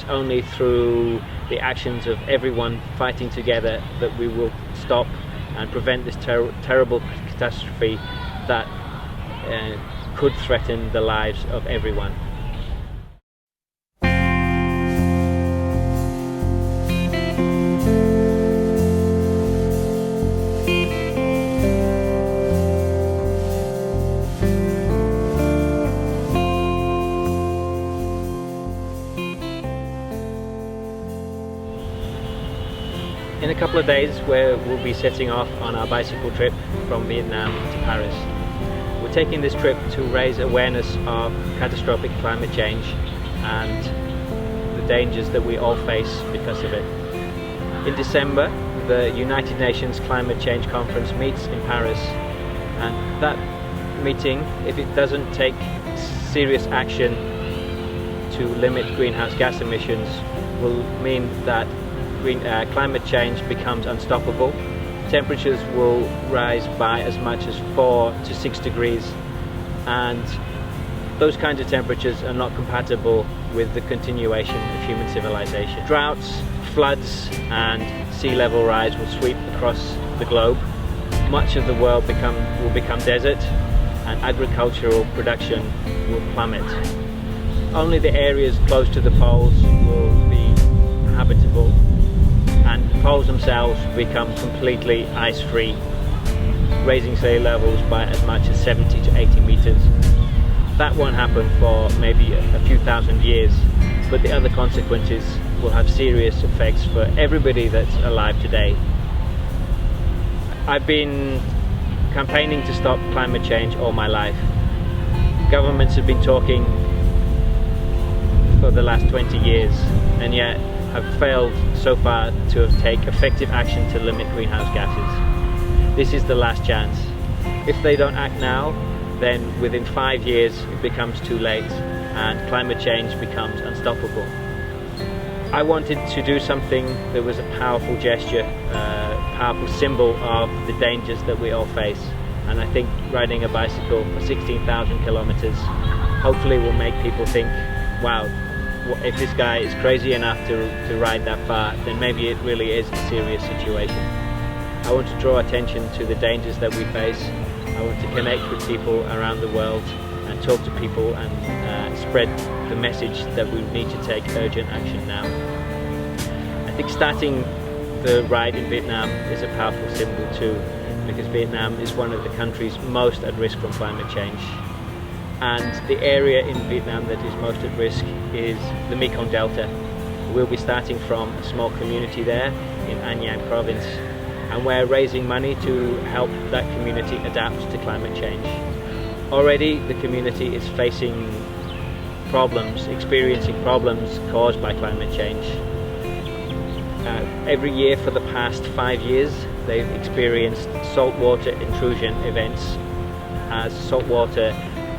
only through the actions of everyone fighting together that we will stop and prevent this terrible catastrophe that could threaten the lives of everyone. In a couple of days we'll be setting off on our bicycle trip from Vietnam to Paris. We're taking this trip to raise awareness of catastrophic climate change and the dangers that we all face because of it. In December, the United Nations Climate Change Conference meets in Paris, and that meeting, if it doesn't take serious action to limit greenhouse gas emissions, will mean that climate change becomes unstoppable. Temperatures will rise by as much as 4 to 6 degrees, and those kinds of temperatures are not compatible with the continuation of human civilization. Droughts, floods and sea level rise will sweep across the globe. Much of the world will become desert, and agricultural production will plummet. Only the areas close to the poles will be habitable, and the poles themselves become completely ice-free, raising sea levels by as much as 70 to 80 meters. That won't happen for maybe a few thousand years, but the other consequences will have serious effects for everybody that's alive today. I've been campaigning to stop climate change all my life. Governments have been talking for the last 20 years, and yet have failed so far to take effective action to limit greenhouse gases. This is the last chance. If they don't act now, then within 5 years it becomes too late and climate change becomes unstoppable. I wanted to do something that was a powerful gesture, a powerful symbol of the dangers that we all face, and I think riding a bicycle for 16,000 kilometers hopefully will make people think, wow, if this guy is crazy enough to ride that far, then maybe it really is a serious situation. I want to draw attention to the dangers that we face. I want to connect with people around the world and talk to people and spread the message that we need to take urgent action now. I think starting the ride in Vietnam is a powerful symbol too, because Vietnam is one of the countries most at risk from climate change. And the area in Vietnam that is most at risk is the Mekong Delta. We'll be starting from a small community there in An Giang province, and we're raising money to help that community adapt to climate change. Already the community is experiencing problems caused by climate change. Every year for the past 5 years they've experienced saltwater intrusion events as saltwater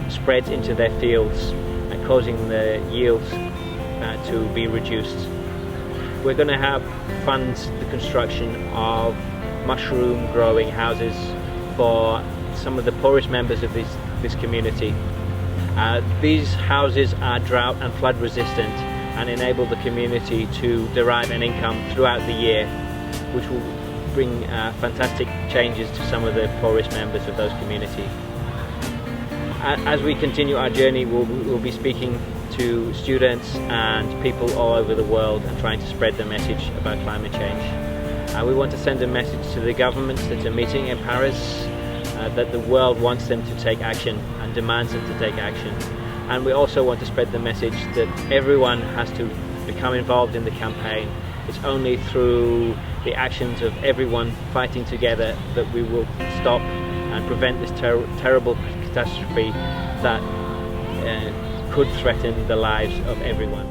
spreads into their fields and causing the yields to be reduced. We're going to fund the construction of mushroom growing houses for some of the poorest members of this community. These houses are drought and flood resistant and enable the community to derive an income throughout the year, which will bring fantastic changes to some of the poorest members of those communities. As we continue our journey, we'll be speaking to students and people all over the world and trying to spread the message about climate change. We want to send a message to the governments that are meeting in Paris that the world wants them to take action and demands them to take action. And we also want to spread the message that everyone has to become involved in the campaign. It's only through the actions of everyone fighting together that we will stop and prevent this terrible catastrophe that could threaten the lives of everyone.